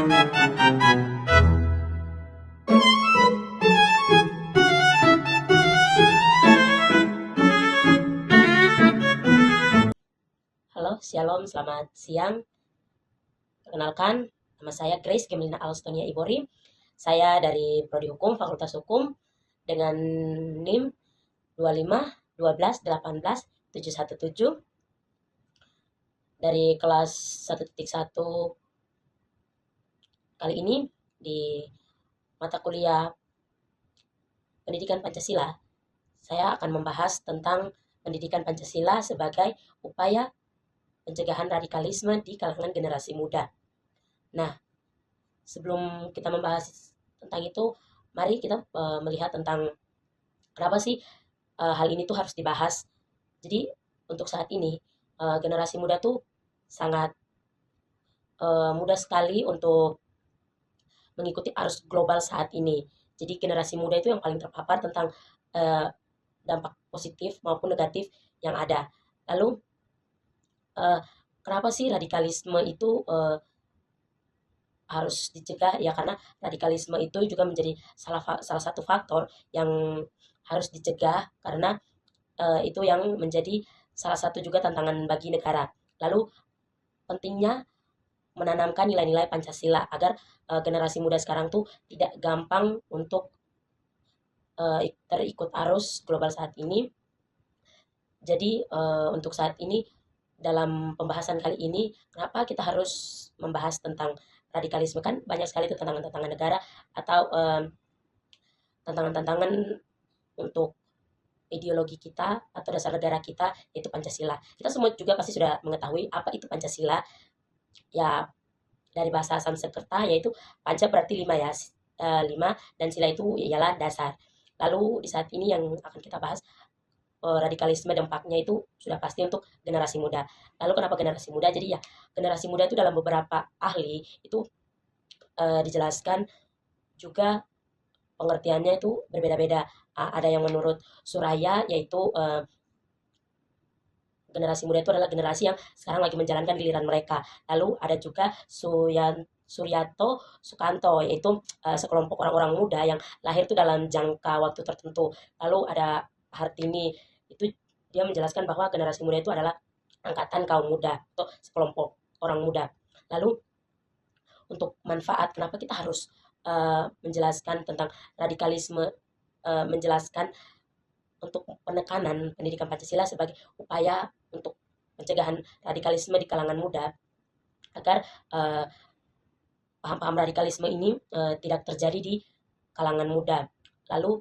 Halo, Shalom, selamat siang. Perkenalkan, nama saya Grace Gemelina Alstonia Ibori. Saya dari Prodi Hukum, Fakultas Hukum, dengan NIM 25 12 18 717 dari kelas 1.1 kali ini di mata kuliah Pendidikan Pancasila. Saya akan membahas tentang pendidikan Pancasila sebagai upaya pencegahan radikalisme di kalangan generasi muda. Nah, sebelum kita membahas tentang itu, mari kita melihat tentang kenapa sih hal ini tuh harus dibahas. Jadi untuk saat ini generasi muda tuh sangat mudah sekali untuk mengikuti arus global saat ini. Jadi generasi muda itu yang paling terpapar tentang uh, dampak positif maupun negatif yang ada. Lalu uh, kenapa sih radikalisme itu harus dicegah? Ya karena radikalisme itu juga menjadi salah satu faktor yang harus dicegah karena itu yang menjadi salah satu juga tantangan bagi negara. Lalu pentingnya menanamkan nilai-nilai Pancasila agar generasi muda sekarang tuh tidak gampang untuk terikut arus global saat ini. Jadi untuk saat ini dalam pembahasan kali ini, kenapa kita harus membahas tentang radikalisme? Kan banyak sekali tuh tantangan-tantangan negara atau tantangan-tantangan untuk ideologi kita atau dasar negara kita, yaitu Pancasila. Kita semua juga pasti sudah mengetahui apa itu Pancasila. Ya, dari bahasa Sanskerta yaitu panca berarti lima ya, lima, dan sila itu ialah dasar. Lalu di saat ini yang akan kita bahas radikalisme dampaknya itu sudah pasti untuk generasi muda. Lalu kenapa generasi muda? Jadi ya generasi muda itu dalam beberapa ahli itu dijelaskan juga pengertiannya itu berbeda-beda. Ada yang menurut Suraya yaitu generasi muda itu adalah generasi yang sekarang lagi menjalankan giliran mereka. Lalu ada juga Suryato Sukanto yaitu sekelompok orang-orang muda yang lahir itu dalam jangka waktu tertentu. Lalu ada Hartini, itu dia menjelaskan bahwa generasi muda itu adalah angkatan kaum muda atau sekelompok orang muda. Lalu untuk manfaat, kenapa kita harus menjelaskan tentang radikalisme, menjelaskan untuk penekanan pendidikan Pancasila sebagai upaya untuk pencegahan radikalisme di kalangan muda agar paham-paham radikalisme ini tidak terjadi di kalangan muda. Lalu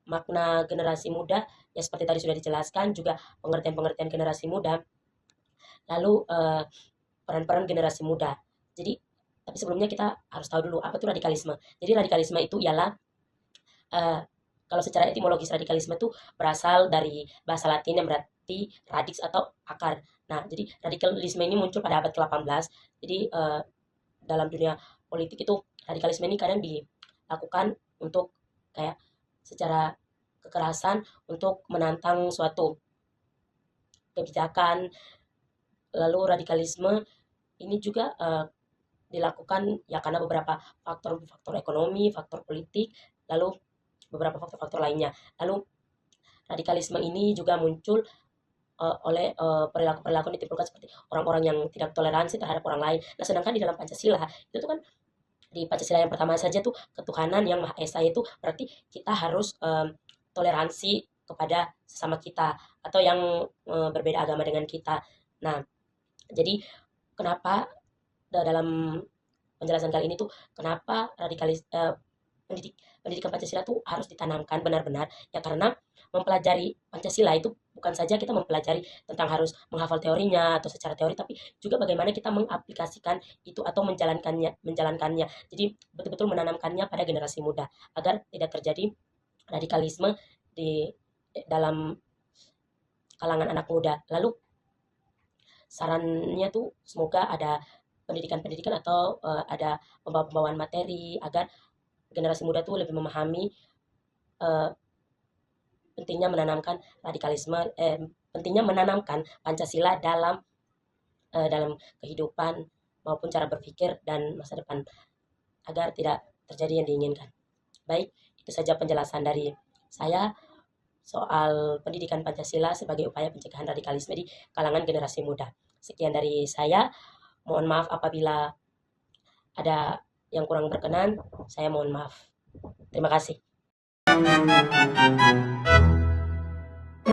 makna generasi muda ya seperti tadi sudah dijelaskan, juga pengertian-pengertian generasi muda. Lalu peran-peran generasi muda. Jadi tapi sebelumnya kita harus tahu dulu apa itu radikalisme. Jadi radikalisme itu ialah kalau secara etimologis radikalisme itu berasal dari bahasa Latin yang berarti radix atau akar. Nah, jadi radikalisme ini muncul pada abad ke-18. Jadi dalam dunia politik itu radikalisme ini kadang dilakukan untuk kayak secara kekerasan untuk menantang suatu kebijakan. Lalu radikalisme ini juga dilakukan ya karena beberapa faktor ekonomi, faktor politik, lalu beberapa faktor-faktor lainnya. Lalu radikalisme ini juga muncul oleh perilaku-perilaku yang ditimbulkan seperti orang-orang yang tidak toleransi terhadap orang lain. Nah, sedangkan di dalam Pancasila itu tuh kan di Pancasila yang pertama saja tuh ketuhanan yang Maha Esa itu berarti kita harus toleransi kepada sesama kita atau yang berbeda agama dengan kita. Nah, jadi kenapa dalam penjelasan kali ini tuh kenapa pendidikan Pancasila tuh harus ditanamkan benar-benar ya karena mempelajari Pancasila itu bukan saja kita mempelajari tentang harus menghafal teorinya atau secara teori, tapi juga bagaimana kita mengaplikasikan itu atau menjalankannya. Jadi betul-betul menanamkannya pada generasi muda agar tidak terjadi radikalisme di dalam kalangan anak muda. Lalu sarannya tuh semoga ada pendidikan-pendidikan atau ada pembawaan materi agar generasi muda tuh lebih memahami uh, pentingnya menanamkan radikalisme, pentingnya menanamkan Pancasila dalam kehidupan maupun cara berpikir dan masa depan agar tidak terjadi yang diinginkan. Baik, itu saja penjelasan dari saya soal pendidikan Pancasila sebagai upaya pencegahan radikalisme di kalangan generasi muda. Sekian dari saya. Mohon maaf apabila ada yang kurang berkenan, saya mohon maaf. Terima kasih.